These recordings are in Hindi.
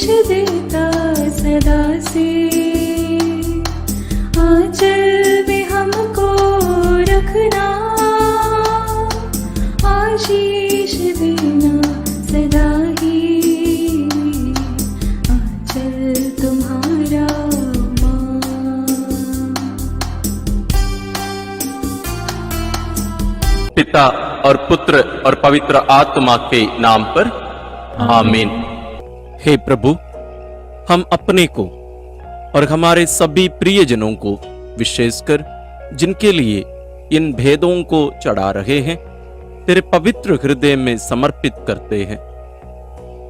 देता सदा से, आंचल में हमको रखना, आशीष देना सदा ही, आंचल तुम्हारा मां। पिता और पुत्र और पवित्र आत्मा के नाम पर आमीन। हे प्रभु, हम अपने को और हमारे सभी प्रियजनों को, विशेषकर जिनके लिए इन भेदों को चढ़ा रहे हैं, तेरे पवित्र हृदय में समर्पित करते हैं।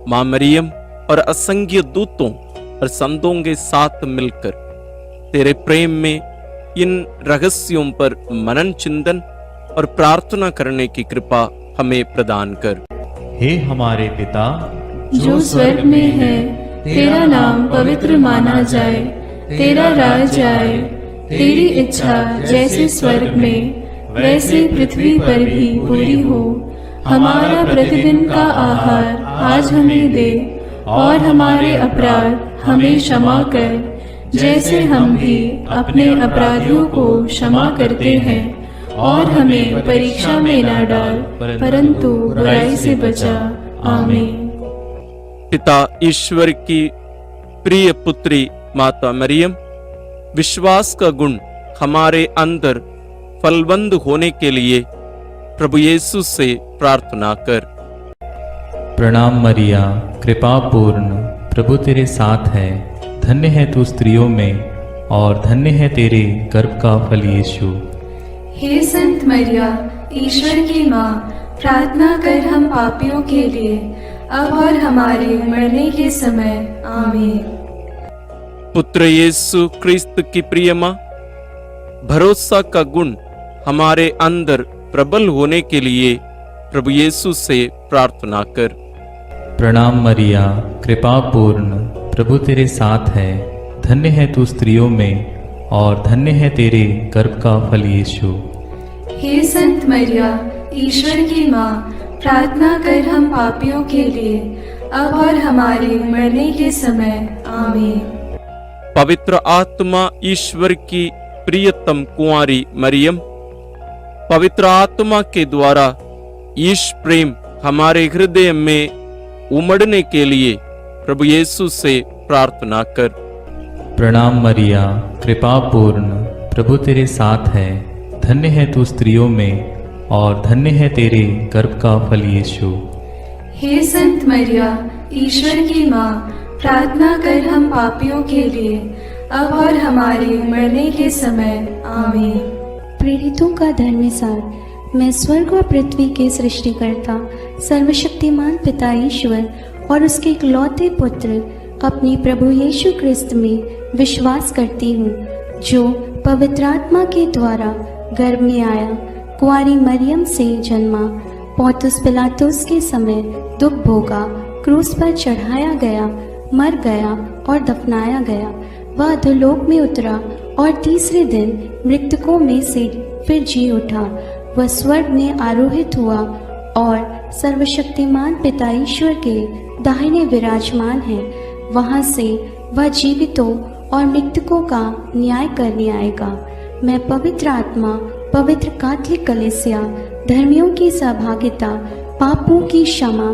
मां मरियम और असंख्य दूतों और संतों के साथ मिलकर तेरे प्रेम में इन रहस्यों पर मनन चिंतन और प्रार्थना करने की कृपा हमें प्रदान कर। हे हमारे पिता जो स्वर्ग में है, तेरा नाम पवित्र माना जाए, तेरा राज आए, तेरी इच्छा जैसे स्वर्ग में वैसे पृथ्वी पर भी पूरी हो। हमारा प्रतिदिन का आहार आज हमें दे, और हमारे अपराध हमें क्षमा कर, जैसे हम भी अपने अपराधियों को क्षमा करते हैं, और हमें परीक्षा में न डाल, परंतु बुराई से बचा। आमीन। पिता ईश्वर की प्रिय पुत्री माता मरियम, विश्वास का गुण हमारे अंदर फलवंत होने के लिए प्रभु यीशु से प्रार्थना कर। प्रणाम मरिया, कृपा पूर्ण, प्रभु तेरे साथ है, धन्य है तू स्त्रियों में, और धन्य है तेरे गर्भ का फल यीशु। हे संत मरिया, ईश्वर की माँ, प्रार्थना कर हम पापियों के लिए, अब और हमारे मरने के समय। आमीन। पुत्र यीशु क्रिस्त की प्रिय मां, भरोसा का गुण हमारे अंदर प्रबल होने के लिए प्रभु यीशु से प्रार्थना कर। प्रणाम मरिया, कृपा पूर्ण, प्रभु तेरे साथ है, धन्य है तू स्त्रियों में, और धन्य है तेरे गर्भ का फल यीशु। हे संत मरिया, ईश्वर की माँ, प्रार्थना कर हम पापियों के लिए, अब और हमारे मरने के समय। आमीन। पवित्र आत्मा ईश्वर की प्रियतम कुंवारी मरियम, पवित्र आत्मा के द्वारा ईश प्रेम हमारे हृदय में उमड़ने के लिए प्रभु यीशु से प्रार्थना कर। प्रणाम मरिया, कृपा पूर्ण, प्रभु तेरे साथ है, धन्य है तू स्त्रियों में, और धन्य है तेरे गर्भ का फल यीशु। हे संत मरिया, ईश्वर की माँ, प्रार्थना कर हम पापियों के लिए, अब और हमारे मरने के समय। आमीन। प्रेरितों का धर्मसार। मैं स्वर्ग और पृथ्वी के सृष्टिकर्ता सर्वशक्तिमान पिता ईश्वर और उसके इकलौते पुत्र अपने प्रभु यीशु क्रिस्त में विश्वास करती हूँ, जो पवित्र आत्मा के द्वारा गर्भ में आया, कुंवारी मरियम से जन्मा, पोंतुस पिलातुस के समय दुख भोगा, क्रूस पर चढ़ाया गया, मर गया और दफनाया गया। वह अधोलोक में उतरा और तीसरे दिन मृतकों में से फिर जी उठा। वह स्वर्ग में आरोहित हुआ और सर्वशक्तिमान पिता ईश्वर के दाहिने विराजमान है। वहां से वह जीवितों और मृतकों का न्याय करने आएगा। मैं पवित्र आत्मा, पवित्र कैथोलिक कलीसिया, धर्मियों की सहभागिता, पापों की क्षमा,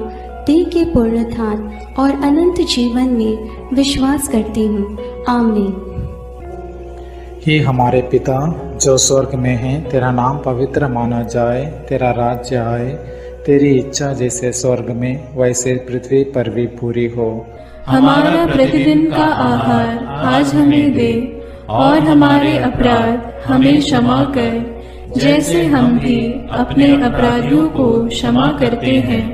देह के पुनरुत्थान और अनंत जीवन में विश्वास करती हूँ। आमीन। हे हमारे पिता जो स्वर्ग में है, तेरा नाम पवित्र माना जाए, तेरा राज्य आए, तेरी इच्छा जैसे स्वर्ग में वैसे पृथ्वी पर भी पूरी हो। हमारा प्रतिदिन का आहार आज हमें दे, और हमारे अपराध हमें क्षमा कर, जैसे हम भी अपने अपराधियों को क्षमा करते हैं,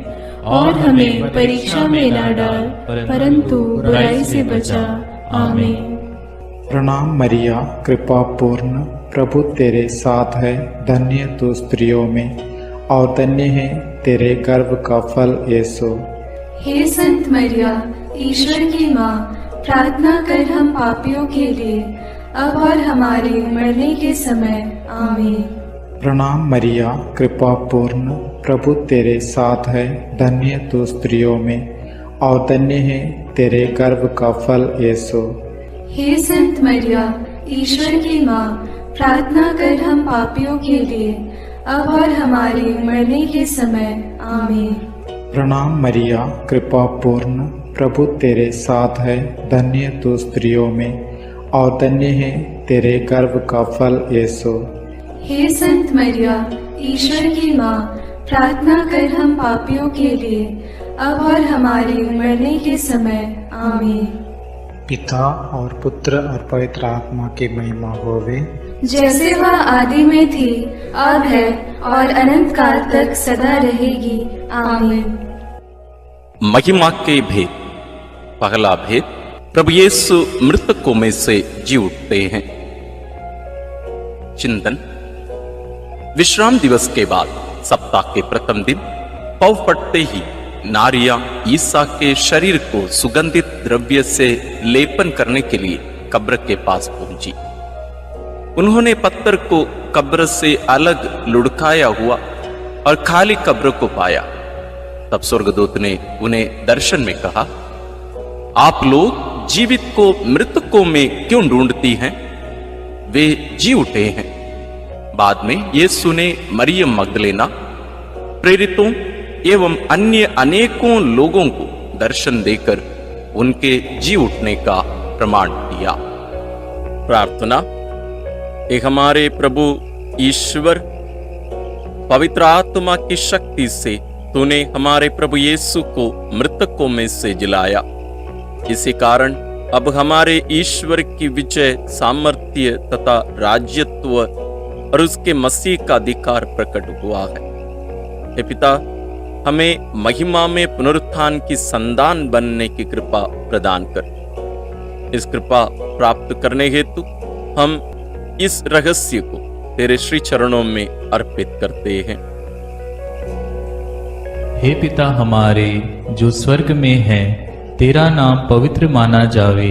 और हमें परीक्षा में न डाल, परंतु बुराई से बचा। आमीन। प्रणाम मरिया, कृपा पूर्ण, प्रभु तेरे साथ है, धन्य तू स्त्रियों में, और धन्य है तेरे गर्भ का फल यीशु। हे संत मरिया, ईश्वर की माँ, प्रार्थना कर हम पापियों के लिए, अब और हमारे मरने के समय। आमीन। प्रणाम मरिया, कृपा पूर्ण, प्रभु तेरे साथ है, धन्य तू स्त्रियों में, और धन्य है तेरे गर्भ का फल यीशु। हे संत मरिया, ईश्वर की माँ, प्रार्थना कर हम पापियों के लिए, अब और हमारे मरने के समय। आमीन। प्रणाम मरिया, कृपा पूर्ण, प्रभु तेरे साथ है, धन्य तू स्त्रियों में और धन्य है तेरे गर्भ का फल यीशु। हे संत मरिया, ईश्वर की माँ, प्रार्थना कर हम पापियों के लिए, अब और हमारे मरने के समय। आमीन। पिता और पुत्र और पवित्र आत्मा की महिमा होवे, जैसे वह आदि में थी, अब है और अनंत काल तक सदा रहेगी। आमीन। महिमा के भेद। पहला भेद, प्रभु यीशु मृतकों में से जी उठते हैं। चिंतन। विश्राम दिवस के बाद सप्ताह के प्रथम दिन पौ फटते ही नारियां ईसा के शरीर को सुगंधित द्रव्य से लेपन करने के लिए कब्र के पास पहुंची। उन्होंने पत्थर को कब्र से अलग लुढ़काया हुआ और खाली कब्र को पाया। तब स्वर्गदूत ने उन्हें दर्शन में कहा, आप लोग जीवित को मृतकों में क्यों ढूंढती हैं? वे जी उठे हैं। बाद में यीशु ने मरियम मगदलेना, प्रेरितों एवं अन्य अनेकों लोगों को दर्शन देकर उनके जी उठने का प्रमाण दिया। प्रार्थना। एक हमारे प्रभु ईश्वर, पवित्र आत्मा की शक्ति से तूने हमारे प्रभु यीशु को मृतकों में से जिलाया। इसी कारण अब हमारे ईश्वर की विजय, सामर्थ्य तथा राज्यत्व और उसके मसीह का अधिकार प्रकट हुआ है। हे पिता, हमें महिमा में पुनरुत्थान की संतान बनने की कृपा प्रदान कर। इस कृपा प्राप्त करने हेतु हम इस रहस्य को तेरे श्री चरणों में अर्पित करते हैं। हे पिता हमारे जो स्वर्ग में है, तेरा नाम पवित्र माना जावे,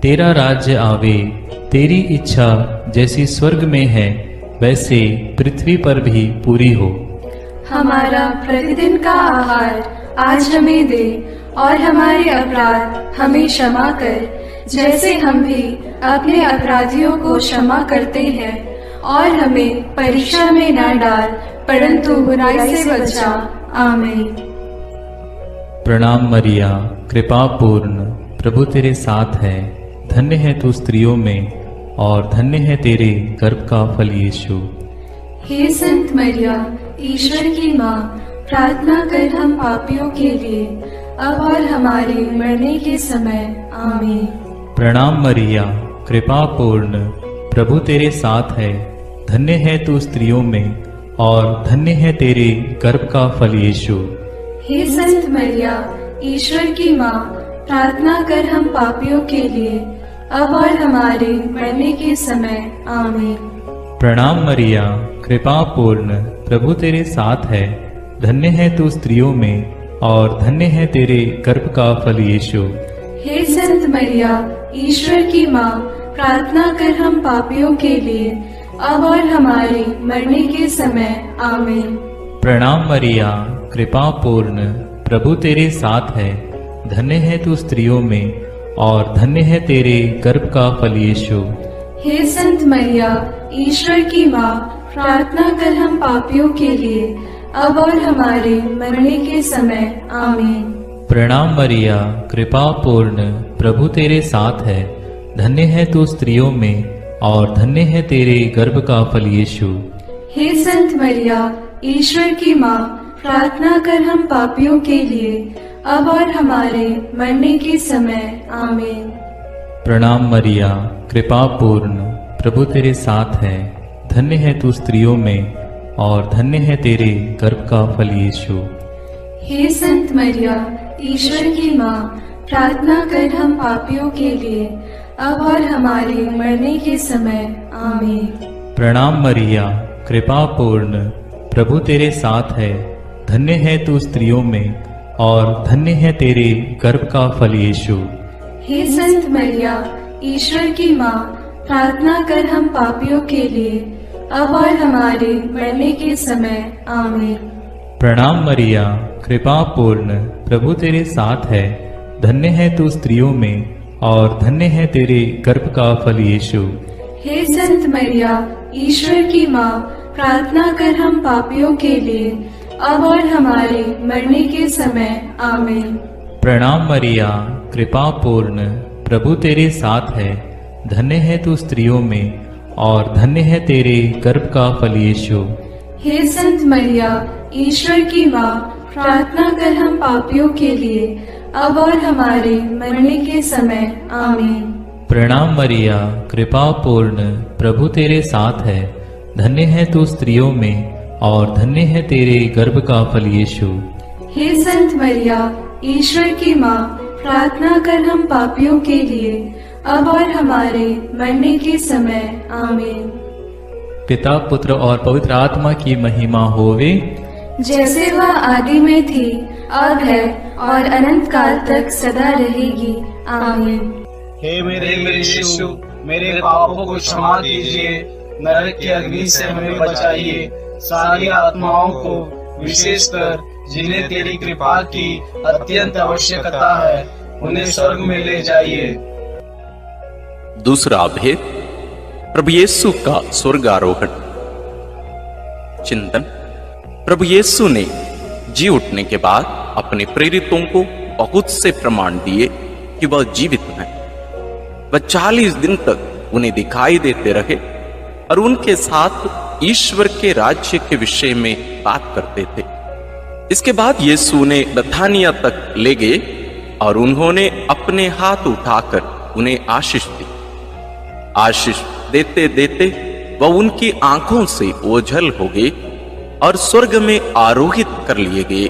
तेरा राज्य आवे, तेरी इच्छा जैसी स्वर्ग में है वैसे पृथ्वी पर भी पूरी हो। हमारा प्रतिदिन का आहार आज हमें दे, और हमारे अपराध हमें क्षमा कर, जैसे हम भी अपने अपराधियों को क्षमा करते हैं, और हमें परीक्षा में न डाल, परंतु बुराई से बचा। आमीन। प्रणाम मरिया, कृपा पूर्ण, प्रभु तेरे साथ है, धन्य है तू स्त्रियों में और धन्य है तेरे गर्भ का फल यीशु। हे संत मरिया, ईश्वर की माँ, प्रार्थना कर हम पापियों के लिए, अब और हमारे मरने के समय। आमीन। प्रणाम मरिया, कृपा पूर्ण, प्रभु तेरे साथ है, धन्य है तू स्त्रियों में और धन्य है तेरे गर्भ का फल यीशु। हे संत मरिया, ईश्वर की माँ, प्रार्थना कर हम पापियों के लिए, अब और हमारे मरने के समय। आमीन। प्रणाम मरिया, कृपा पूर्ण, प्रभु तेरे साथ है, धन्य है तू स्त्रियों में और धन्य है तेरे गर्भ का फल यीशु। हे संत मरिया, ईश्वर की माँ, प्रार्थना कर हम पापियों के लिए, अब और हमारे मरने के समय। आमीन। प्रणाम मरिया, कृपा पूर्ण, प्रभु तेरे साथ है, धन्य है तू स्त्रियों में और धन्य है तेरे गर्भ का फल यीशु। हे संत मरिया, ईश्वर की माँ, प्रार्थना कर हम पापियों के लिए, अब और हमारे मरने के समय। आमीन। प्रणाम मरिया, कृपा पूर्ण, प्रभु तेरे साथ है, धन्य है तू स्त्रियों में और धन्य है तेरे गर्भ का फल यीशु। हे संत मरिया, ईश्वर की माँ, प्रार्थना कर हम पापियों के लिए, अब और हमारे मरने के समय। आमीन। प्रणाम मरिया, कृपा पूर्ण, प्रभु तेरे साथ है, धन्य है तू स्त्रियों में और धन्य है तेरे गर्भ का फल यीशु। हे संत मरिया, ईश्वर की माँ, प्रार्थना कर हम पापियों के लिए, अब और हमारे मरने के समय। आमीन। प्रणाम मरिया, कृपा पूर्ण, प्रभु तेरे साथ है, धन्य है तू स्त्रियों में और धन्य है तेरे गर्भ का फल यीशु। हे संत मरिया, ईश्वर की माँ, प्रार्थना कर हम पापियों के लिए, अब और हमारे मरने के समय। आमीन। प्रणाम मरिया, कृपा पूर्ण, प्रभु तेरे साथ है, धन्य है तू स्त्रियों में और धन्य है तेरे गर्भ का फल यीशु। हे संत मरिया, ईश्वर की माँ, प्रार्थना कर हम पापियों के लिए, अब और हमारे मरने के समय। आमीन। प्रणाम मरिया, कृपा पूर्ण, प्रभु तेरे साथ है। धन्य है तू स्त्रियों में और धन्य है तेरे गर्भ का फल यीशु। हे संत मरिया, ईश्वर की माँ, प्रार्थना कर हम पापियों के लिए, अब और हमारे मरने के समय। आमीन। प्रणाम मरिया, कृपा पूर्ण, प्रभु तेरे साथ है। धन्य है तू स्त्रियों में और धन्य है तेरे गर्भ का फल यीशु। हे संत मरिया, ईश्वर की माँ, प्रार्थना कर हम पापियों के लिए, अब और हमारे मरने के समय। आमीन। पिता, पुत्र और पवित्र आत्मा की महिमा होवे, जैसे वह आदि में थी, अब है और अनंत काल तक सदा रहेगी। आमीन। हे मेरे यीशु, मेरे पापों को क्षमा कीजिए, नरक की अग्नि से हमें बचाइए, सारी आत्माओं को, विशेषकर जिन्हें तेरी कृपा की अत्यंत आवश्यकता है, उन्हें स्वर्ग में ले जाइए। दूसरा भेद, प्रभु यीशु का स्वर्गारोहण। चिंतन। प्रभु यीशु ने जी उठने के बाद अपने प्रेरितों को बहुत से प्रमाण दिए कि वह जीवित हैं। वह 40 दिन तक उन्हें दिखाई देते रहे और उनके साथ ईश्वर के राज्य के विषय में बात करते थे। इसके बाद यीशु ने बथानिया तक ले गए और उन्होंने अपने हाथ उठाकर उन्हें आशीष दी। आशीष देते देते वह उनकी आंखों से ओझल हो गए और स्वर्ग में आरोहित कर लिए गए।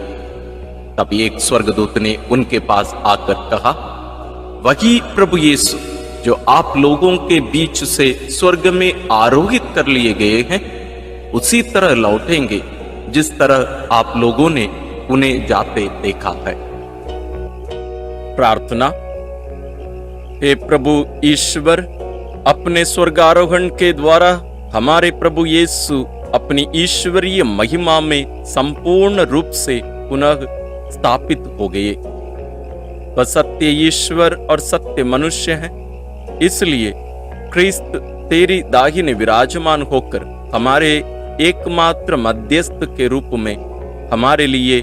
तब एक स्वर्गदूत ने उनके पास आकर कहा, वही प्रभु यीशु जो आप लोगों के बीच से स्वर्ग में आरोहित कर लिए गए हैं, उसी तरह लौटेंगे जिस तरह आप लोगों ने उन्हें जाते देखा है। प्रार्थना। हे प्रभु ईश्वर, अपने स्वर्गारोहण के द्वारा हमारे प्रभु यीशु अपनी ईश्वरीय महिमा में संपूर्ण रूप से पुनः स्थापित हो गए। वह सत्य ईश्वर और सत्य मनुष्य है, इसलिए क्रिस्त तेरी दाहिने विराजमान होकर हमारे एकमात्र मध्यस्थ के रूप में हमारे लिए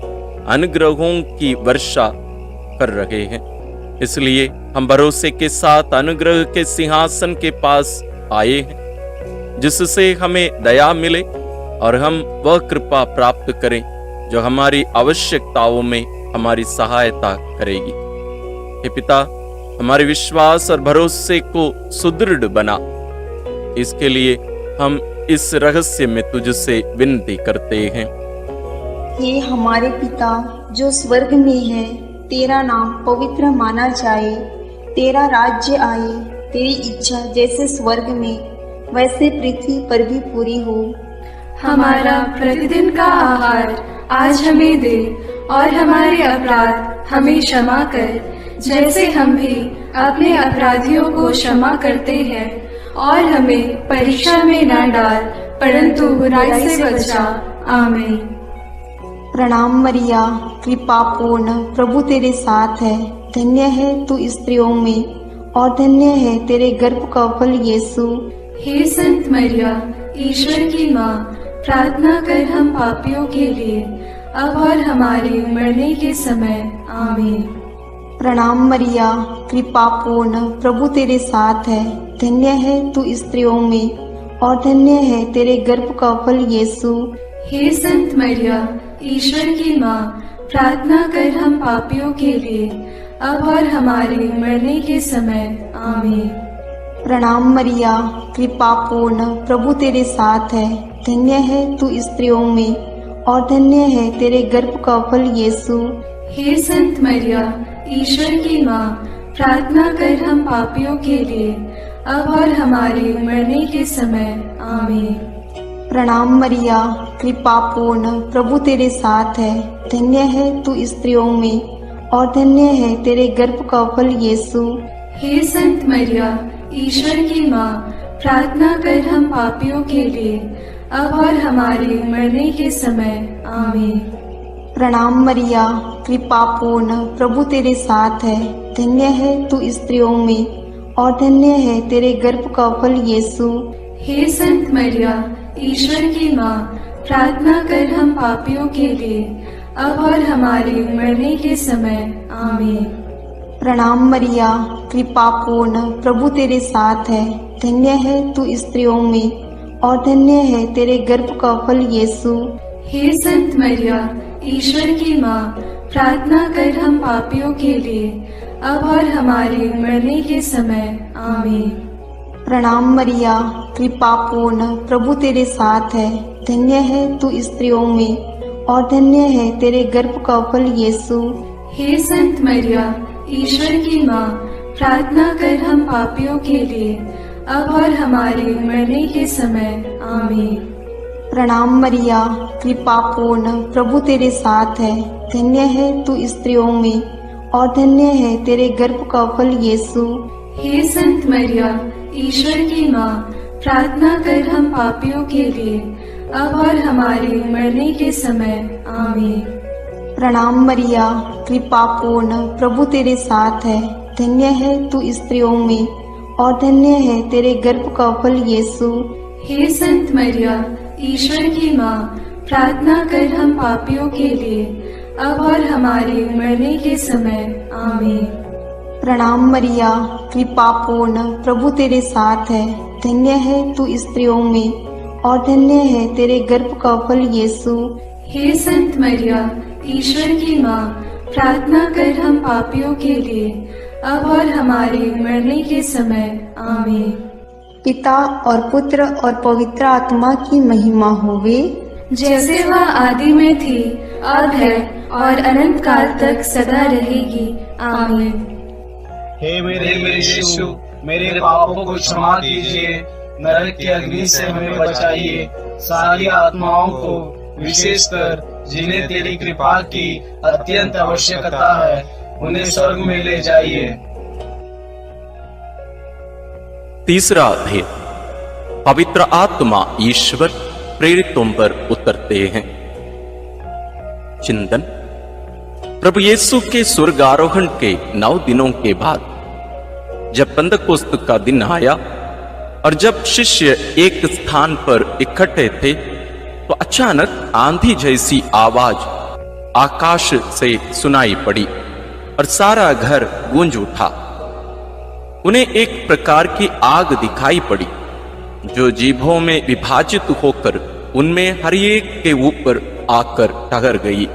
अनुग्रहों की वर्षा कर रहे हैं। इसलिए हम भरोसे के साथ अनुग्रह के सिंहासन के पास आए हैं, जिससे हमें दया मिले और हम वह कृपा प्राप्त करें जो हमारी आवश्यकताओं में हमारी सहायता करेगी। हे पिता, हमारे विश्वास और भरोसे को सुदृढ़ बना। इसके लिए हम इस रहस्य में तुझसे विनती करते हैं। हे हमारे पिता जो स्वर्ग में है, तेरा नाम पवित्र माना जाए, तेरा राज्य आए, तेरी इच्छा जैसे स्वर्ग में वैसे पृथ्वी पर भी पूरी हो। हमारा प्रतिदिन का आहार आज हमें दे और हमारे अपराध हमें क्षमा कर, जैसे हम भी अपने अपराधियों को क्षमा करते हैं, और हमें परीक्षा में न डाल, परंतु बुराई से बचा। आमीन। प्रणाम मरिया, कृपा पूर्ण, प्रभु तेरे साथ है। धन्य है तू स्त्रियों में और धन्य है तेरे गर्भ का फल यीशु। हे संत मरिया, ईश्वर की माँ, प्रार्थना कर हम पापियों के लिए, अब और हमारे मरने के समय। आमीन। प्रणाम मरिया, कृपा पूर्ण, प्रभु तेरे साथ है। धन्य है तू स्त्रियों में और धन्य है तेरे गर्भ का फल यीशु। हे संत मरिया, ईश्वर की माँ, प्रार्थना कर हम पापियों के लिए, अब और हमारे मरने के समय। आमीन। प्रणाम मरिया, कृपा पूर्ण, प्रभु तेरे साथ है। धन्य है तू स्त्रियों में और धन्य है तेरे गर्भ का फल यीशु। हे संत मरिया, ईश्वर की माँ, प्रार्थना कर हम पापियों के लिए, अब और हमारे मरने के समय। आमीन। प्रणाम मरिया, कृपा पूर्ण, प्रभु तेरे साथ है। धन्य है तू स्त्रियों में और धन्य है तेरे गर्भ का फल यीशु। हे संत मरिया, ईश्वर की माँ, प्रार्थना कर हम पापियों के लिए, अब और हमारे मरने के समय। आमीन। प्रणाम मरिया, कृपा पूर्ण, प्रभु तेरे साथ है। धन्य है तू स्त्रियों में और धन्य है तेरे गर्भ का फल यीशु। हे संत मरिया, ईश्वर की माँ, प्रार्थना कर हम पापियों के लिए, अब और हमारे मरने के समय। आमीन। प्रणाम मरिया, कृपा पूर्ण, प्रभु तेरे साथ है। धन्य है तू स्त्रियों में और धन्य है तेरे गर्भ का फल यीशु। हे संत मरिया, ईश्वर की माँ, प्रार्थना कर हम पापियों के लिए, अब और हमारे मरने के समय। आमीन। प्रणाम मरिया, कृपा पूर्ण, प्रभु तेरे साथ है। धन्य है तू स्त्रियों में और धन्य है तेरे गर्भ का फल यीशु। हे संत मरिया, ईश्वर की माँ, प्रार्थना कर हम पापियों के लिए, अब और हमारे मरने के समय। आमीन। प्रणाम मरिया, कृपा पूर्ण, प्रभु तेरे साथ है। धन्य है तू स्त्रियों में और धन्य है तेरे गर्भ का फल यीशु। हे संत मरिया, ईश्वर की माँ, प्रार्थना कर हम पापियों के लिए, अब और हमारे मरने के समय। आमीन। प्रणाम मरिया, कृपा पूर्ण, प्रभु तेरे साथ है। धन्य है तू स्त्रियों में और धन्य है तेरे गर्भ का फल यीशु। हे संत मरिया, ईश्वर की माँ, प्रार्थना कर हम पापियों के लिए, अब और हमारे मरने के समय। आमीन। प्रणाम मरिया, कृपा पूर्ण, प्रभु तेरे साथ है। धन्य है तू स्त्रियों में और धन्य है तेरे गर्भ का फल यीशु। हे संत मरिया, ईश्वर की माँ, प्रार्थना कर हम पापियों के लिए, अब और हमारे मरने के समय। आमीन। पिता और पुत्र और पवित्र आत्मा की महिमा होवे, जैसे वह आदि में थी, अब है और अनंत काल तक सदा रहेगी। आमीन। हे मेरे यीशु, मेरे पापों को क्षमा कीजिए, नरक की अग्नि से हमें बचाइए, सारी आत्माओं को, विशेषकर जिन्हें तेरी कृपा की अत्यंत आवश्यकता है, उन्हें स्वर्ग में ले जाइए। तीसरा भेद, पवित्र आत्मा ईश्वर प्रेरितों पर उतरते हैं। चिंतन। प्रभु यीशु के स्वर्गारोहण के 9 दिनों के बाद जब पेंतकोस्त का दिन आया और जब शिष्य एक स्थान पर इकट्ठे थे, तो अचानक आंधी जैसी आवाज आकाश से सुनाई पड़ी और सारा घर गूंज उठा। उन्हें एक प्रकार की आग दिखाई पड़ी जो जीभों में विभाजित होकर उनमें हर एक के ऊपर आकर ठहर गई।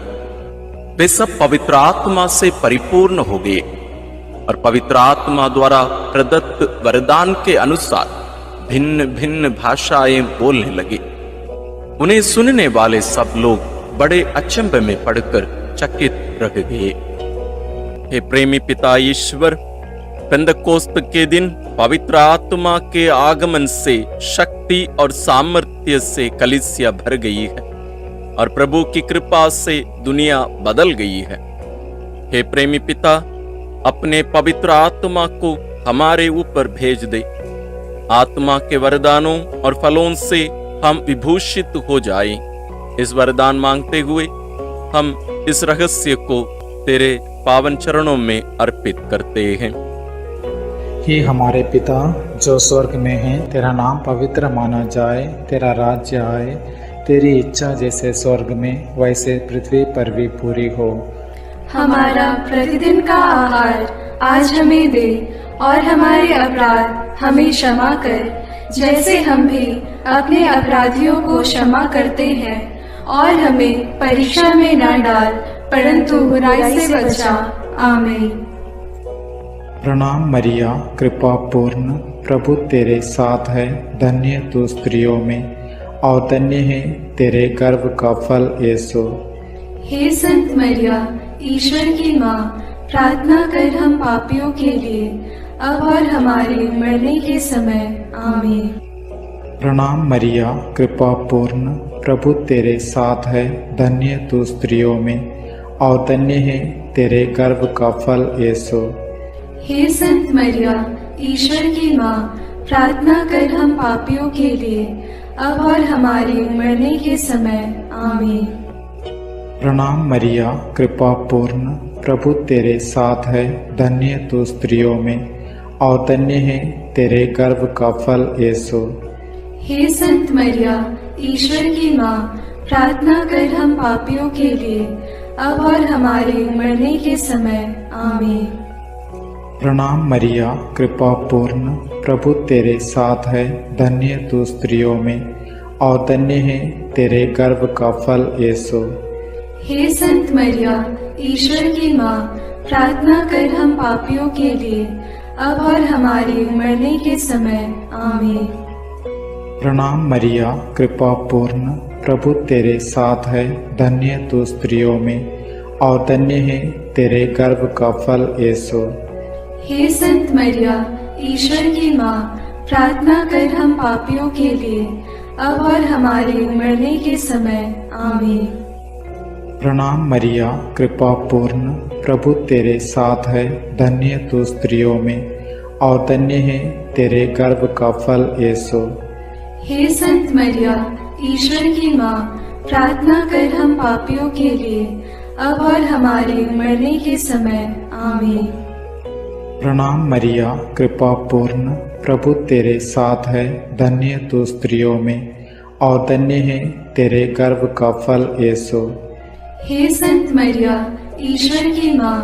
वे सब पवित्र आत्मा से परिपूर्ण हो गए और पवित्र आत्मा द्वारा प्रदत्त वरदान के अनुसार भिन्न भिन्न भाषाएं बोलने लगे। उन्हें सुनने वाले सब लोग बड़े अचंभे में पड़कर चकित रह गए। हे प्रेमी पिता ईश्वर, पेंतकोस्त के दिन पवित्र आत्मा के आगमन से शक्ति और सामर्थ्य से कलीसिया भर गई है और प्रभु की कृपा से दुनिया बदल गई है। हे प्रेमी पिता, अपने पवित्र आत्मा को हमारे ऊपर भेज दे। आत्मा के वरदानों और फलों से हम विभूषित हो जाएं। इस वरदान मांगते हुए हम इस रहस्य को तेरे पावन चरणों में अर्पित करते हैं। हे हमारे पिता जो स्वर्ग में है, तेरा नाम पवित्र माना जाए, तेरा राज्य आए, तेरी इच्छा जैसे स्वर्ग में वैसे पृथ्वी पर भी पूरी हो। हमारा प्रतिदिन का आहार आज हमें दे और हमारे अपराध हमें क्षमा कर, जैसे हम भी अपने अपराधियों को क्षमा करते हैं, और हमें परीक्षा में न डाल, परंतु बुराई से बचा। आमीन। प्रणाम मरिया, कृपा पूर्ण, प्रभु तेरे साथ है। धन्य तू स्त्रियों में और धन्य है तेरे गर्भ का फल यीशु। हे संत मरिया, ईश्वर की माँ, प्रार्थना कर हम पापियों के लिए, अब और हमारे मरने के समय। आमीन। प्रणाम मरिया, कृपा पूर्ण, प्रभु तेरे साथ है। धन्य तू स्त्रियों में और धन्य है तेरे गर्भ का फल यीशु। हे संत मरिया, ईश्वर की माँ, प्रार्थना कर हम पापियों के लिए, अब और हमारे मरने के समय। आमीन। प्रणाम मरिया, कृपा पूर्ण, प्रभु तेरे साथ है, धन्य तू स्त्रियों में और धन्य है तेरे गर्भ का फल यीशु। हे संत मरिया, ईश्वर की माँ, प्रार्थना कर हम पापियों के लिए, अब और हमारे मरने के समय। आमीन। प्रणाम मरिया, कृपा पूर्ण, प्रभु तेरे साथ है, धन्य तू स्त्रियों में और धन्य है तेरे गर्भ का फल यीशु। हे संत मरिया, ईश्वर की माँ, प्रार्थना कर हम पापियों के लिए, अब और हमारे मरने के समय। आमीन। प्रणाम मरिया, कृपा पूर्ण, प्रभु तेरे साथ है, धन्य तू स्त्रियों में और धन्य है तेरे गर्भ का फल यीशु। हे संत मरिया, ईश्वर की माँ, प्रार्थना कर हम पापियों के लिए, अब और हमारे मरने के समय। आमीन। प्रणाम मरिया, कृपा पूर्ण, प्रभु तेरे साथ है, धन्य तू स्त्रियों में और धन्य है तेरे गर्भ का फल यीशु। हे संत मरिया, ईश्वर की माँ, प्रार्थना कर हम पापियों के लिए, अब और हमारे मरने के समय। आमीन। प्रणाम मरिया, कृपा पूर्ण, प्रभु तेरे साथ है, धन्य तू स्त्रियों में और धन्य है तेरे गर्भ का फल यीशु। हे संत मरिया, ईश्वर की माँ,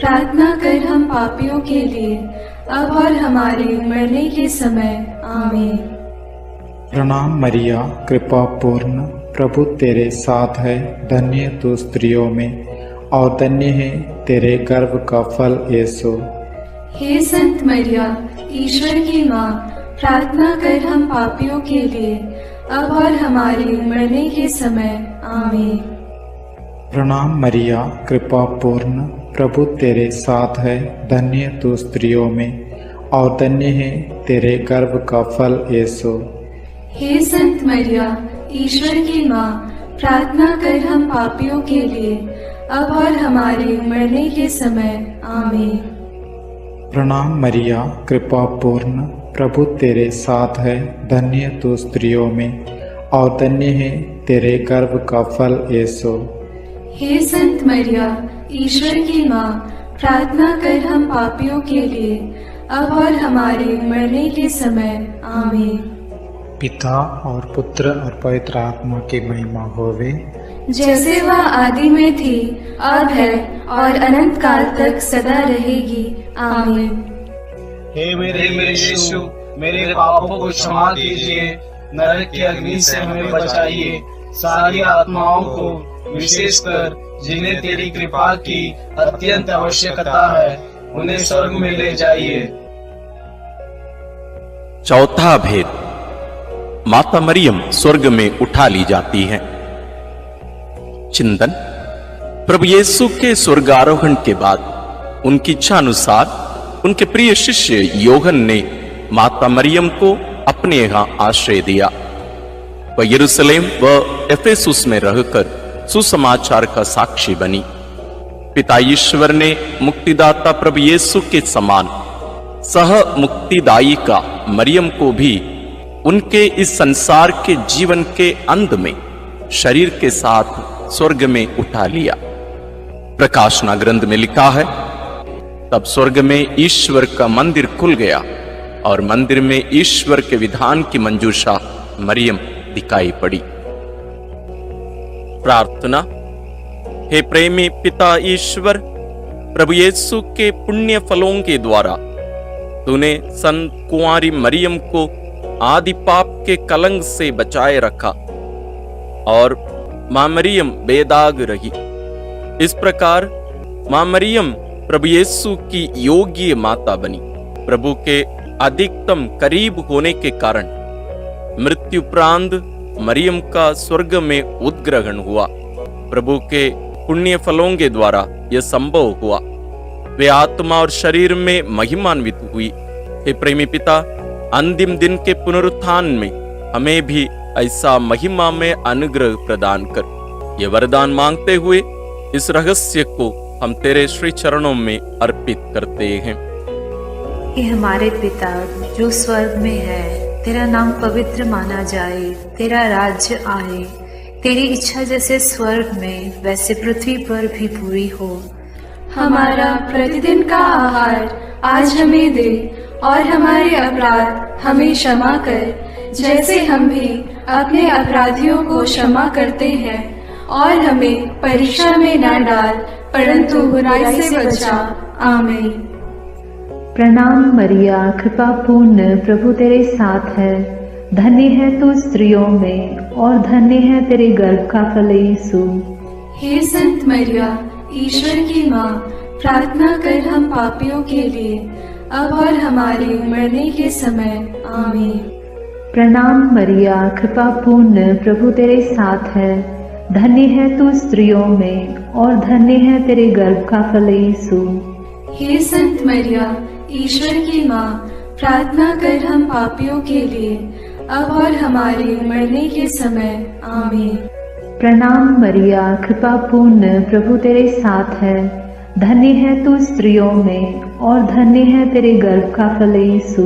प्रार्थना कर हम पापियों के लिए, अब और हमारे मरने के समय। आमीन। प्रणाम मरिया, कृपा पूर्ण, प्रभु तेरे साथ है, धन्य तू स्त्रियों में और धन्य है तेरे गर्भ का फल यीशु। हे संत मरिया, ईश्वर की माँ, प्रार्थना कर हम पापियों के लिए, अब और हमारे मरने के समय। आमीन। प्रणाम मरिया, कृपा पूर्ण, प्रभु तेरे साथ है, धन्य तू स्त्रियों में और धन्य है तेरे गर्भ का फल यीशु। हे संत मरिया, ईश्वर की माँ, प्रार्थना कर हम पापियों के लिए, अब और हमारे मरने के समय। आमीन। प्रणाम मरिया, कृपा पूर्ण, प्रभु तेरे साथ है, धन्य तू स्त्रियों में और धन्य है तेरे गर्भ का फल यीशु। हे संत मरिया, ईश्वर की माँ, प्रार्थना कर हम पापियों के लिए, अब और हमारे मरने के समय। आमीन। पिता और पुत्र और पवित्र आत्मा की महिमा होवे, जैसे वह आदि में थी, अब है और अनंत काल तक सदा रहेगी। आमीन। हे मेरे यीशु, मेरे पापों को क्षमा कीजिए, नरक की अग्नि से हमें बचाइए, सारी आत्माओं को, विशेषकर जिन्हें तेरी कृपा की अत्यंत आवश्यकता है, उन्हें स्वर्ग में ले जाइए। चौथा भेद, माता मरियम स्वर्ग में उठा ली जाती है। चिंतन। प्रभु यीशु के स्वर्गारोहण के बाद उनकी इच्छा अनुसार उनके प्रिय शिष्य योहन ने माता मरियम को अपने यहाँ आश्रय दिया। वह यरूशलेम व एफेसुस में रहकर सुसमाचार का साक्षी बनी। पिता ईश्वर ने मुक्तिदाता प्रभु यीशु के समान सह मुक्तिदायिका मरियम को भी उनके इस संसार के जीवन के अंत में शरीर के साथ स्वर्ग में उठा लिया। प्रकाशना ग्रंथ में लिखा है, तब स्वर्ग में ईश्वर का मंदिर खुल गया और मंदिर में ईश्वर के विधान की मंजूषा मरियम दिखाई पड़ी। प्रार्थना। हे प्रेमी पिता ईश्वर, प्रभु यीशु के पुण्य फलों के द्वारा तूने संत कुंवारी मरियम को आदि पाप के कलंक से बचाए रखा और मां मरियम बेदाग रही। इस प्रकार मां मरियम प्रभु यीशु की योग्य माता बनी। प्रभु के अधिकतम करीब होने के कारण मृत्युपरांत मरियम का स्वर्ग में उद्ग्रहण हुआ। प्रभु के पुण्य फलों के द्वारा यह संभव हुआ। वे आत्मा और शरीर में महिमान्वित हुई। हे प्रेमी पिता, अंतिम दिन के पुनरुत्थान में हमें भी ऐसा महिमा में अनुग्रह प्रदान कर। ये वरदान मांगते हुए इस रहस्य को हम तेरे श्री चरणों में अर्पित करते हैं। हे हमारे पिता जो स्वर्ग में है, तेरा नाम पवित्र माना जाए, तेरा राज्य आए, तेरी इच्छा जैसे स्वर्ग में वैसे पृथ्वी पर भी पूरी हो। हमारा प्रतिदिन का आहार आज हमें दे, और हमारे अपराध हमें क्षमा कर, जैसे हम भी अपने अपराधियों को क्षमा करते हैं, और हमें परीक्षा में न डाल, परंतु बुराई से बचा। आमीन। प्रणाम मरिया, कृपा पूर्ण, प्रभु तेरे साथ है। धन्य है तू स्त्रियों में, और धन्य है तेरे गर्भ का फल यीशु। हे संत मरिया, ईश्वर की माँ, प्रार्थना कर हम पापियों के लिए, अब और हमारे मरने के समय। आमीन। प्रणाम मरिया, कृपा पूर्ण, प्रभु तेरे साथ है। धन्य है तू स्त्रियों में, और धन्य है तेरे गर्भ का फल यीशु। हे संत मरिया, ईश्वर की माँ, प्रार्थना कर हम पापियों के लिए, अब और हमारे मरने के समय। आमीन। प्रणाम मरिया, कृपा पूर्ण, प्रभु तेरे साथ है। धन्य है तू स्त्रियों में, और धन्य है तेरे गर्भ का फल यीशु।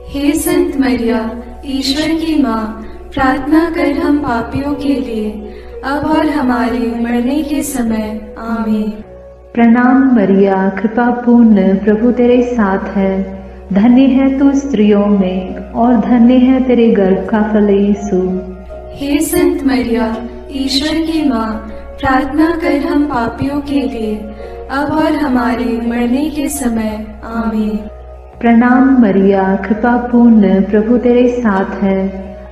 हे संत मरिया, ईश्वर की माँ, प्रार्थना कर हम पापियों के लिए, अब और हमारे मरने के समय। आमीन। प्रणाम मरिया, कृपा पूर्ण, प्रभु तेरे साथ है। धन्य है तू स्त्रियों में, और धन्य है तेरे गर्भ का फल यीशु। हे संत मरिया, ईश्वर की माँ, प्रार्थना कर हम पापियों के लिए, अब और हमारे मरने के समय। आमीन। प्रणाम मरिया, कृपा पूर्ण, प्रभु तेरे साथ है।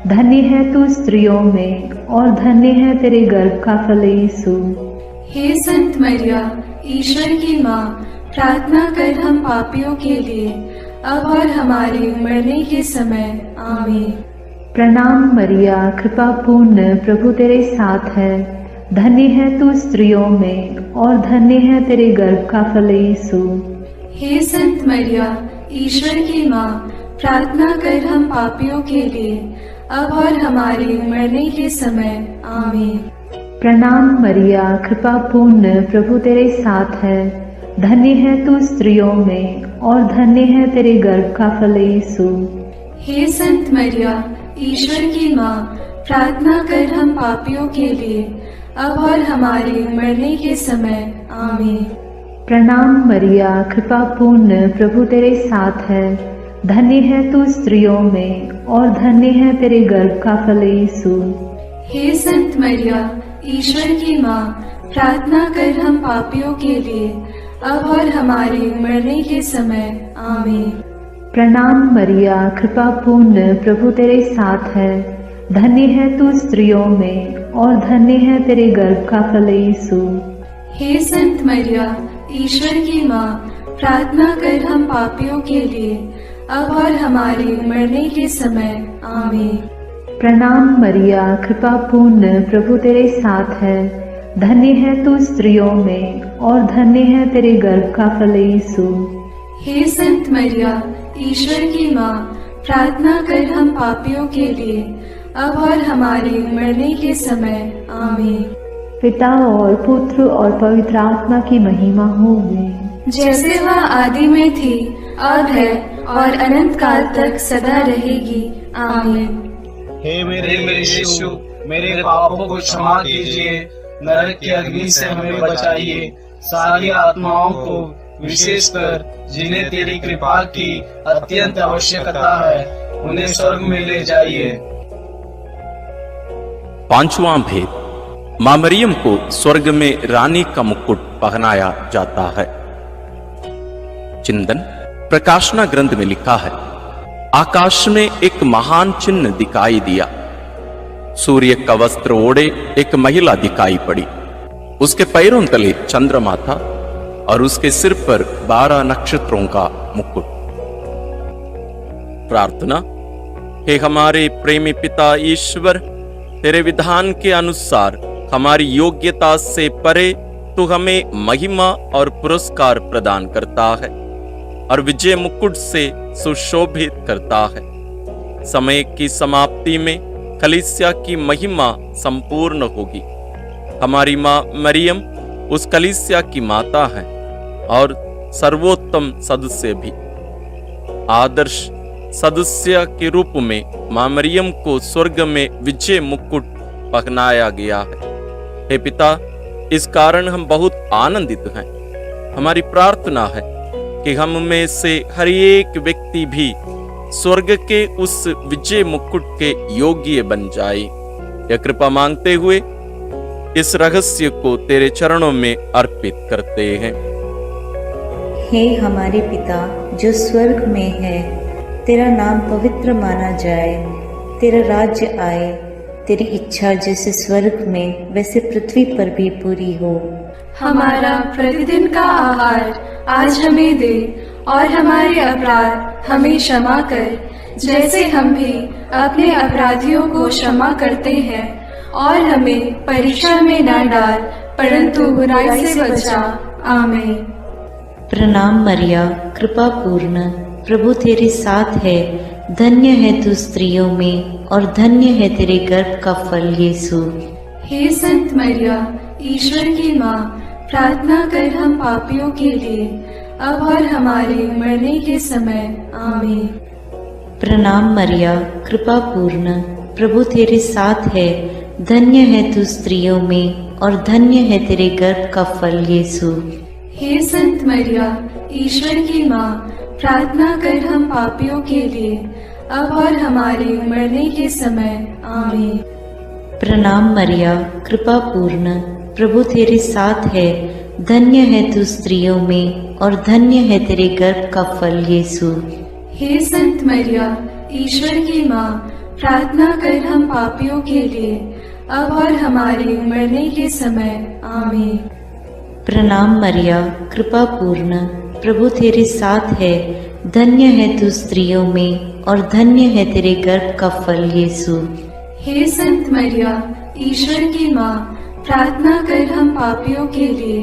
धन्य है तू स्त्रियों में, और धन्य है तेरे गर्भ का फल यीशु। हे संत मरिया, ईश्वर की माँ, प्रार्थना कर हम पापियों के लिए, अब और हमारे मरने के समय। आमीन। प्रणाम मरिया, कृपा पूर्ण, प्रभु तेरे साथ है। धन्य है तू स्त्रियों में, और धन्य है तेरे गर्भ का फल यीशु। हे संत मरिया, ईश्वर की माँ, प्रार्थना कर हम पापियों के लिए, अब और हमारे मरने के समय। आमीन। प्रणाम मरिया, कृपा पूर्ण, प्रभु तेरे साथ है। धन्य है तू स्त्रियों में, और धन्य है तेरे गर्भ का फल यीशु। हे संत मरिया, ईश्वर की माँ, प्रार्थना कर हम पापियों के लिए, अब और हमारे मरने के समय। आमीन। प्रणाम मरिया, कृपा पूर्ण, प्रभु तेरे साथ है। धन्य है तू स्त्रियों में, और धन्य है तेरे गर्भ का फल यीशु। हे संत मरिया, ईश्वर की माँ, प्रार्थना कर हम पापियों के लिए, अब और हमारे मरने के समय। आमीन। प्रणाम मरिया, कृपा पूर्ण, प्रभु तेरे साथ है। धन्य है तू स्त्रियों में, और धन्य है तेरे गर्भ का फल यीशु। हे संत मरिया, ईश्वर की माँ, प्रार्थना कर हम पापियों के लिए, अब और हमारे मरने के समय। आमीन। प्रणाम मरिया, कृपा पूर्ण, प्रभु तेरे साथ है। धन्य है तू स्त्रियों में, और धन्य है तेरे गर्भ का फल यीशु। हे संत मरिया, ईश्वर की माँ, प्रार्थना कर हम पापियों के लिए, अब और हमारे मरने के समय। आमीन। पिता और पुत्र और पवित्र आत्मा की महिमा होगी, जैसे वह आदि में थी, अब है, और अनंत काल तक सदा रहेगी। आमीन। हे मेरे यीशु, मेरे पापों को क्षमा कीजिए, नरक की अग्नि से हमें बचाइए, सारी आत्माओं को, विशेषकर जिन्हें तेरी कृपा की अत्यंत आवश्यकता है, उन्हें स्वर्ग में ले जाइए। पांचवां भेद, मां मरियम को स्वर्ग में रानी का मुकुट पहनाया जाता है। चिंतन प्रकाशना ग्रंथ में लिखा है, आकाश में एक महान चिन्ह दिखाई दिया। सूर्य का वस्त्र ओढ़े एक महिला दिखाई पड़ी। उसके पैरों तले चंद्रमा था, और उसके सिर पर 12 नक्षत्रों का मुकुट। प्रार्थना। हे हमारे प्रेमी पिता ईश्वर, तेरे विधान के अनुसार हमारी योग्यता से परे तू हमें महिमा और पुरस्कार प्रदान करता है, और विजय मुकुट से सुशोभित करता है। समय की समाप्ति में कलीसिया की महिमा संपूर्ण होगी। हमारी माँ मरियम उस कलीसिया की माता है, और सर्वोत्तम सदस्य भी। आदर्श सदस्य के रूप में मां मरियम को स्वर्ग में विजय मुकुट पहनाया गया है। हे पिता, इस कारण हम बहुत आनंदित हैं। हमारी प्रार्थना है कि हम में से हर एक व्यक्ति भी स्वर्ग के उस विजय मुकुट के योग्य बन जाए। यह कृपा मांगते हुए इस रहस्य को तेरे चरणों में अर्पित करते हैं। हे हमारे पिता जो स्वर्ग में है, तेरा नाम पवित्र माना जाए, तेरा राज्य आए, तेरी इच्छा जैसे स्वर्ग में वैसे पृथ्वी पर भी पूरी हो। हमारा प्रतिदिन का आहार आज हमें दे, और हमारे अपराध हमें क्षमा कर, जैसे हम भी अपने अपराधियों को क्षमा करते हैं, और हमें परीक्षा में न डाल, परंतु बुराई से बचा। आमीन। प्रणाम मरिया, कृपा पूर्ण, प्रभु तेरे साथ है, धन्य है तू स्त्रियों में, और धन्य है तेरे गर्भ का फल यीशु। हे संत मरिया, ईश्वर की माँ, प्रार्थना कर हम पापियों के लिए, अब और हमारे मरने के समय। आमीन। प्रणाम मरिया, कृपा पूर्ण, प्रभु तेरे साथ है, धन्य है तू स्त्रियों में, और धन्य है तेरे गर्भ का फल यीशु। हे संत मरिया, ईश्वर की माँ, प्रार्थना कर हम पापियों के लिए, अब और हमारे मरने के समय। आमीन। प्रणाम मरिया, कृपा पूर्ण, प्रभु तेरे साथ है, धन्य है तू स्त्रियों में, और धन्य है तेरे गर्भ का फल यीशु। हे संत मरिया, ईश्वर की माँ, प्रार्थना कर हम पापियों के लिए, अब और हमारे मरने के समय। आमीन। प्रणाम मरिया, कृपा पूर्ण, प्रभु तेरे साथ है, धन्य है तू स्त्रियों में, और धन्य है तेरे गर्भ का फल यीशु। हे संत मरिया, ईश्वर की माँ, प्रार्थना कर हम पापियों के लिए,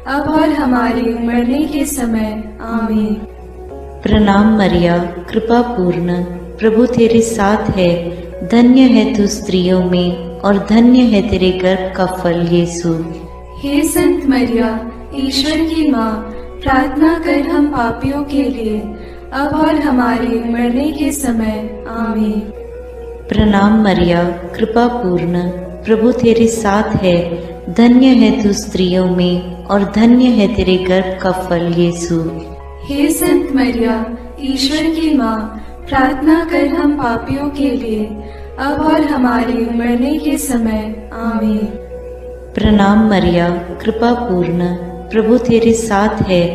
अब और हमारे मरने के समय। आमीन। प्रणाम मरिया, कृपा पूर्ण, प्रभु तेरे साथ है, धन्य है तू स्त्रियों में, और धन्य है तेरे गर्भ का फल यीशु। हे संत मरिया, ईश्वर की माँ, प्रार्थना कर हम पापियों के लिए, अब और हमारे मरने के समय। आमीन। प्रणाम मरिया, कृपा पूर्ण, प्रभु तेरे साथ है, धन्य है तू स्त्रियों में, और धन्य है तेरे गर्भ का फल यीशु। हे संत मरिया, ईश्वर की माँ, प्रार्थना कर हम पापियों के लिए, अब और हमारे मरने के समय। आमीन। प्रणाम मरिया, कृपा पूर्ण, प्रभु तेरे साथ है,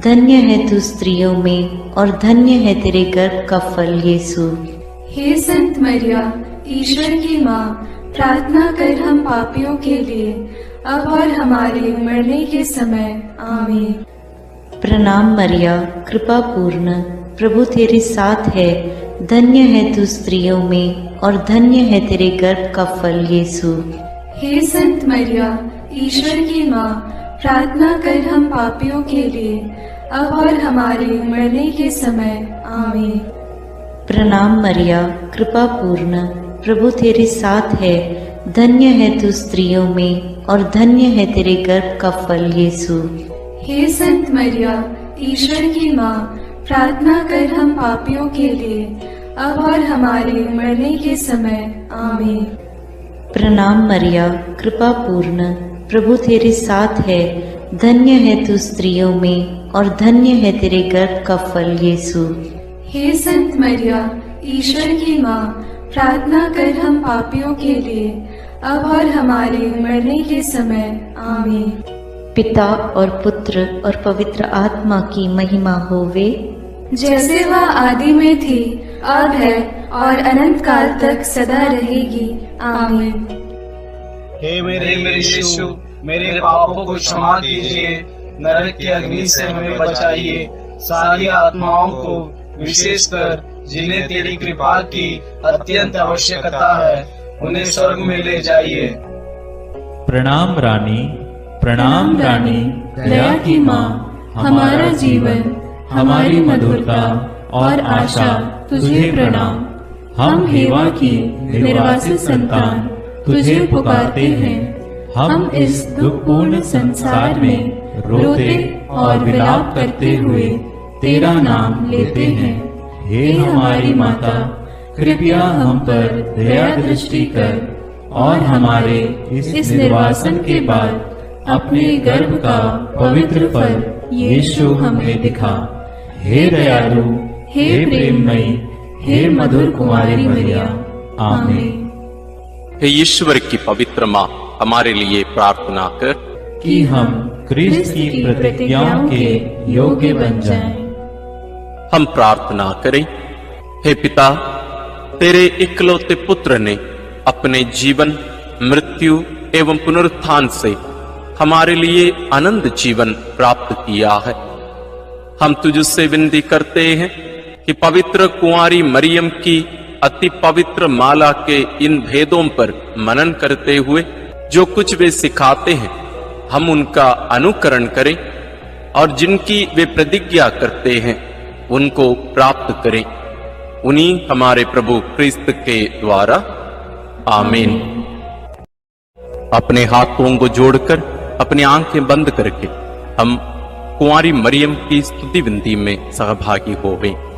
धन्य है तू स्त्रियों में, और धन्य है तेरे गर्भ का फल यीशु। हे संत मरिया, ईश्वर की माँ, प्रार्थना कर हम पापियों के लिए, अब और हमारे मरने के समय। आमीन। प्रणाम मरिया, कृपा पूर्ण, प्रभु तेरे साथ है, धन्य है तू स्त्रियों में, और धन्य है तेरे गर्भ का फल यीशु। हे संत मरिया, ईश्वर की माँ, प्रार्थना कर हम पापियों के लिए, अब और हमारे मरने के समय। आमीन। प्रणाम मरिया, कृपा पूर्ण, प्रभु तेरे साथ है, धन्य है तू स्त्रियों में, और धन्य है तेरे गर्भ का फल यीशु। हे संत मरिया, ईश्वर की माँ, प्रार्थना कर हम पापियों के लिए, अब और हमारे मरने के समय। आमीन। प्रणाम मरिया, कृपा पूर्ण, प्रभु तेरे साथ है, धन्य है तू स्त्रियों में, और धन्य है तेरे गर्भ का फल यीशु। हे संत मरिया, ईश्वर की माँ, प्रार्थना कर हम पापियों के लिए, अब और हमारे मरने के समय। आमीन। पिता और पुत्र और पवित्र आत्मा की महिमा होवे, जैसे वह आदि में थी, अब है, और अनंत काल तक सदा रहेगी। आमीन। हे मेरे यीशु, मेरे पापों को क्षमा कीजिए, नरक की अग्नि से हमें बचाइए, सारी आत्माओं को, विशेषकर जिन्हें तेरी कृपा की अत्यंत आवश्यकता है, उन्हें स्वर्ग में ले जाइए। प्रणाम रानी, प्रणाम रानी, दया की माँ, हमारा जीवन, हमारी मधुरता और आशा तुझे प्रणाम। हम हेवा की निर्वासित संतान तुझे पुकारते हैं। हम इस दुखपूर्ण संसार में रोते और विलाप करते हुए तेरा नाम लेते हैं। हे हमारी माता, कृपया हम पर दया दृष्टि कर और हमारे इस निर्वासन के बाद अपने गर्भ का पवित्र फल यीशु हमें दिखा। हे दयालु, हे प्रेममयी, हे मधुर कुमारी मरिया, आमीन। हे ईश्वर की पवित्र माँ, हमारे लिए प्रार्थना कर कि हम क्रिस्त की प्रतिज्ञाओं के योग्य बन जाएं। हम प्रार्थना करें। हे पिता, तेरे इकलौते पुत्र ने अपने जीवन, मृत्यु एवं पुनरुत्थान से हमारे लिए अनंत जीवन प्राप्त किया है। हम तुझसे विनती करते हैं कि पवित्र कुंवारी मरियम की अति पवित्र माला के इन भेदों पर मनन करते हुए जो कुछ वे सिखाते हैं, हम उनका अनुकरण करें और जिनकी वे प्रतिज्ञा करते हैं उनको प्राप्त करें। उन्हीं हमारे प्रभु क्रिस्त के द्वारा, आमीन। अपने हाथों को जोड़कर अपनी आंखें बंद करके हम कुंवारी मरियम की स्तुति विनती में सहभागी होवें।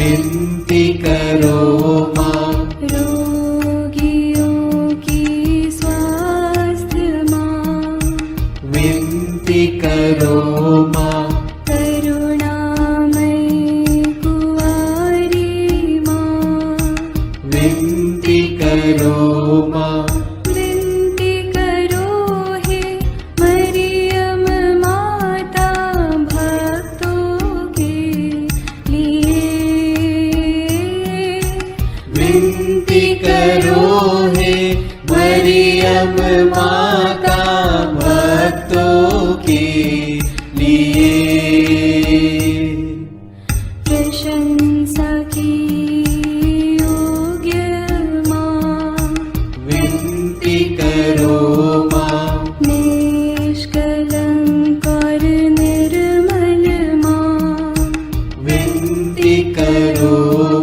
विनती करो माँ। रोगियों की स्वास्थ्य माँ, विनती करो माँ। करुणामयी कुंवारी माँ, विनती करो माँ। विनती करो हे मरियम माता भक्तों के लिए। विनती करो हे मरियम माता भक्तों के लिए। प्रशंसा की योग्य माँ, विनती करो माँ। निष्कलंक और निर्मल माँ, विनती करो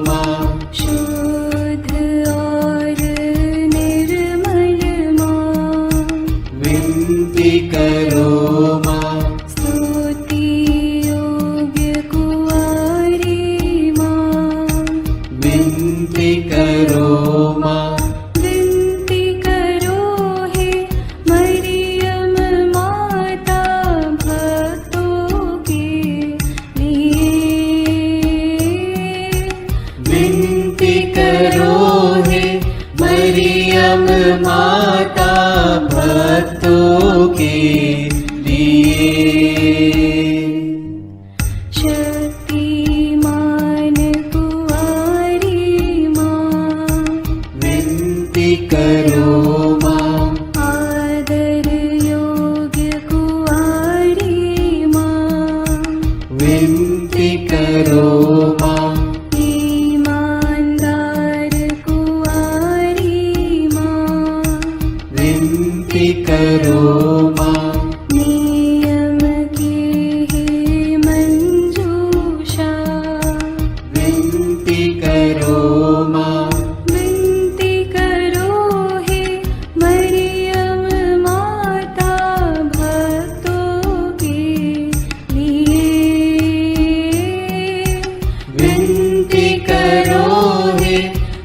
माँ। शुद्ध और निर्मल माँ, विनती करो माँ। स्तुति योग्य कुंवारी माँ, विनती करो माँ। विनती करो हे मरियम माता भक्तों के लिए। विनती करो हे मरियम माता भक्तों के लिए। शक्तिमान कुंवारी माँ, विनती करो माँ। आदर योग्य कुंवारी माँ, विनती करो माँ। ईमानदार कुंवारी माँ, विनती करो माँ। नियम की हे मंजूषा, विनती करो माँ। विनती करो हे मरियम माता भक्तों के लिए। विनती करो हे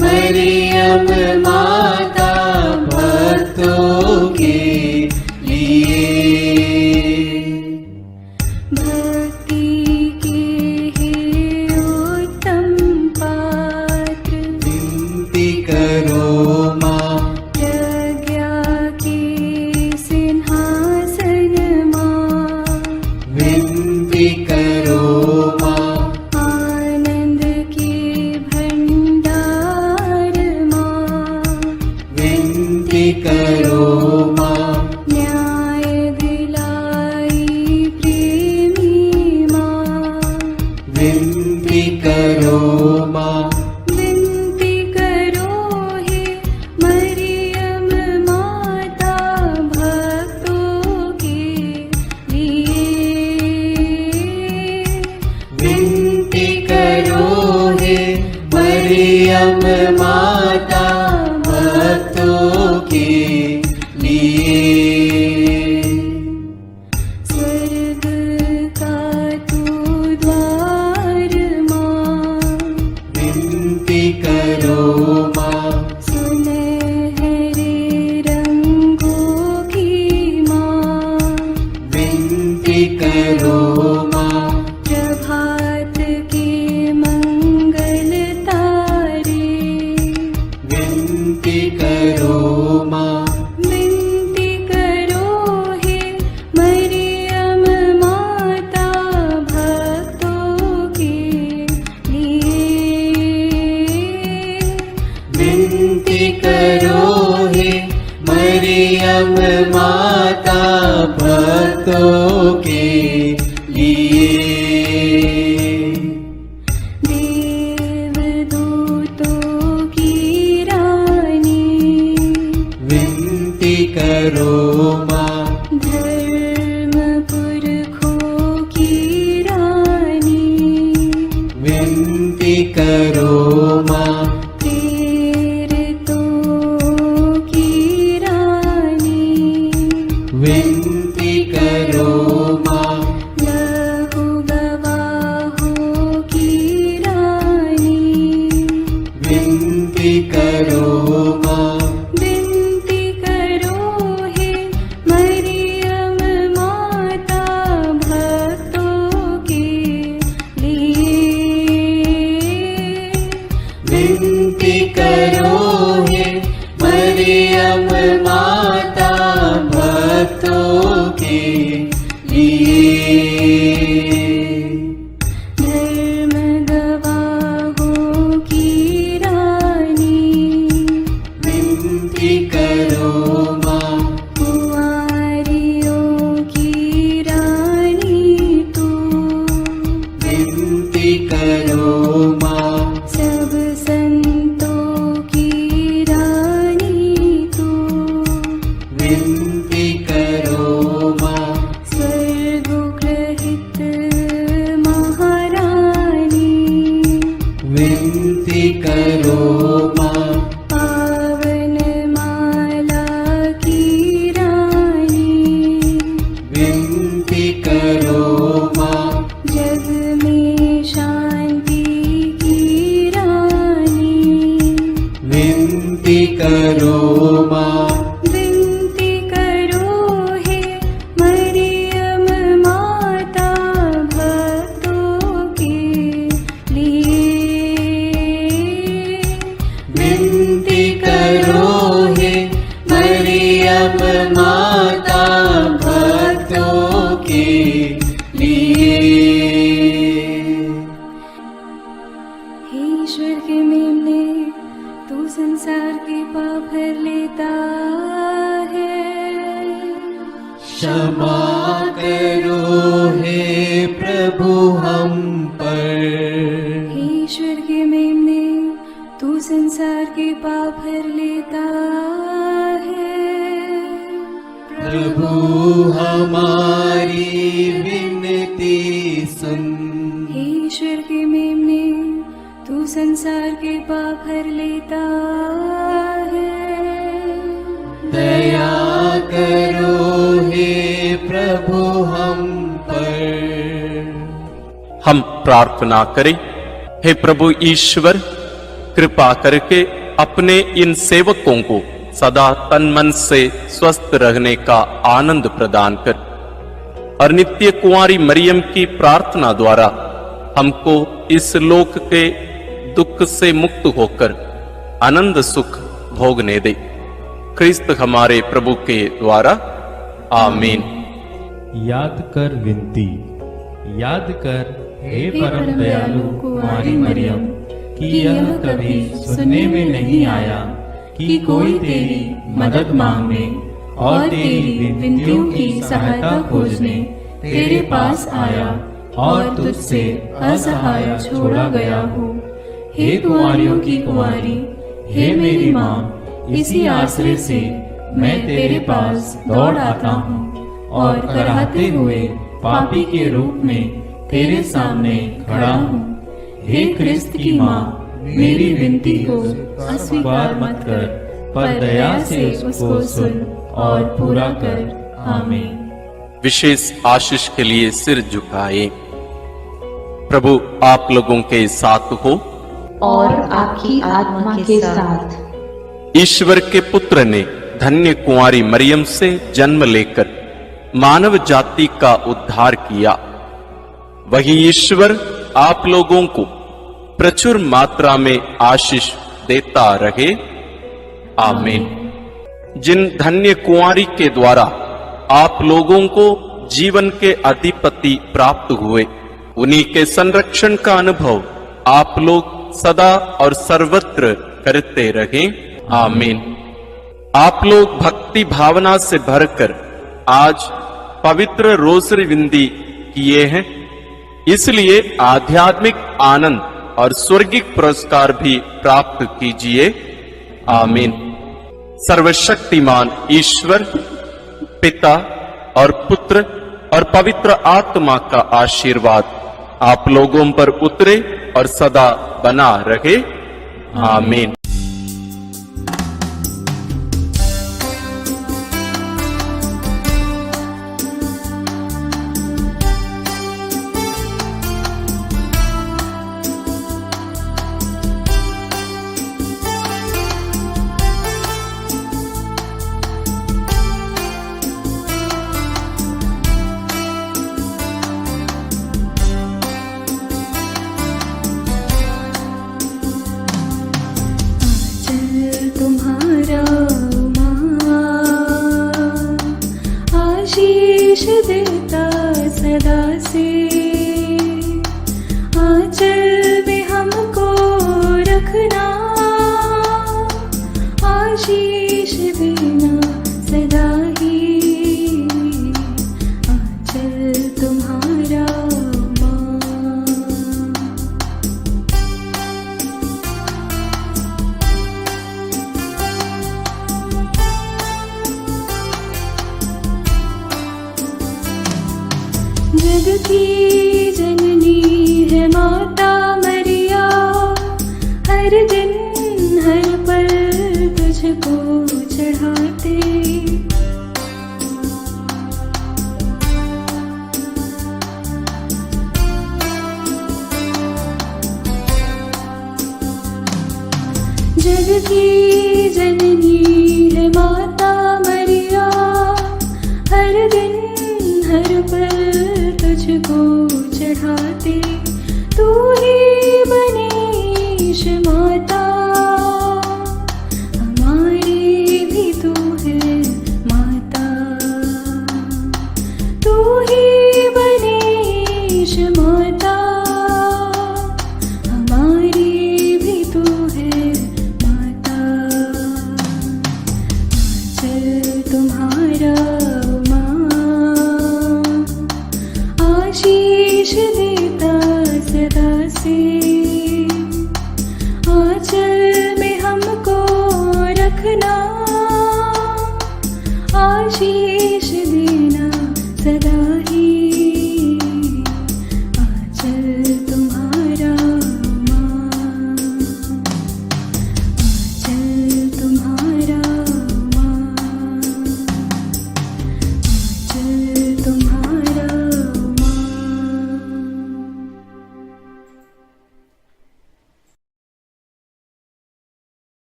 मरियम माता भक्तों के लिए। भक्ति के हे उत्तम पात्र, विनती करो माँ। प्रज्ञा के सिंहासन माँ, विनती करो माँ। आनंद के भंडार माँ, विनती करो माँ। न्याय दिलाई प्रेमी माँ, विनती करो माँ। विनती करो हे मरियम माता भक्तों के लिए। विनती करो हे मरियम माता भक्तों के लिए। स्वर्ग का तू द्वार माँ, विनती करो माँ। सुनहरे रंगों की माँ, विनती करो माँ। प्रभात के मंगल तारे, विनती करो माँ। विनती करो हे मरियम माता भक्तों के लिए। विनती करो हे मरियम माता भक्तों के लिए। देवदूतों की रानी, विनती करो माँ। धर्म पुरखों की रानी, विनती करो माँ। प्रेरितों की रानी, विनती करो माँ। लहू गवाहों की रानी, करो माँ। सब संतों की रानी तू, विनती करो माँ। स्वर्गोग्रहित महारानी, विनती करो माँ। पावन माला की रानी, विनती करो माँ। जग में शांति की रानी, विनती करो माँ। विनती करो हे मरियम माता भक्तों के लिए। विनती करो हे मरियम माता भक्तों के लिए। हे ईश्वर के मेमने, तू संसार के पाप हर लेता है। क्षमा करो हे प्रभु हम पर। हे ईश्वर के मेमने, तू संसार के पाप हर लेता है। प्रभु हमारी विनती सुन। हे ईश्वर के मेमने, तू संसार के पाप हर लेता है। दया करो हे प्रभु हम पर। हम प्रार्थना करें। हे प्रभु ईश्वर, कृपा करके अपने इन सेवकों को सदा तन मन से स्वस्थ रहने का आनंद प्रदान कर और नित्य कुंवारी मरियम की प्रार्थना द्वारा हमको इस लोक के दुख से मुक्त होकर आनंद सुख भोगने दे। क्रिस्त हमारे प्रभु के द्वारा आमीन। याद कर विनती, याद कर हे परम दयालु कुंवारी मरियम, कि यह कभी सुनने में नहीं आया कि कोई तेरी मदद मांगने और तेरी विनतियों की सहायता खोजने तेरे पास आया और तुझसे असहाय छोड़ा गया हो। हे कुंवारियों की कुंवारी, हे मेरी माँ, इसी आश्रय से मैं तेरे पास दौड़ आता हूँ और कराहते हुए पापी के रूप में तेरे सामने खड़ा हूँ। हे क्रिस्त की माँ, मेरी विनती को अस्वीकार मत कर, पर दया से उसको सुन और पूरा कर। आमीन। विशेष आशीष के लिए सिर झुकाए। प्रभु आप लोगों के साथ हो और आपकी आत्मा के साथ। ईश्वर के पुत्र ने धन्य कुंवारी मरियम से जन्म लेकर मानव जाति का उद्धार किया। वही ईश्वर आप लोगों को प्रचुर मात्रा में आशीष देता रहे। आमीन। जिन धन्य कुंवारी के द्वारा आप लोगों को जीवन के अधिपति प्राप्त हुए, उन्हीं के संरक्षण का अनुभव आप लोग सदा और सर्वत्र करते रहें। आमीन। आप लोग भक्ति भावना से भरकर आज पवित्र रोसरी विनती किए हैं, इसलिए आध्यात्मिक आनंद और स्वर्गिक पुरस्कार भी प्राप्त कीजिए। आमीन। सर्वशक्तिमान ईश्वर पिता और पुत्र और पवित्र आत्मा का आशीर्वाद आप लोगों पर उतरे और सदा बना रहे। आमीन। की जननी है माता मरिया, हर दिन हर पल तुझको चढ़ाते। जग की जननी है माता मरिया, हर दिन हर पल तुझको चढ़ाते। तू ही बनी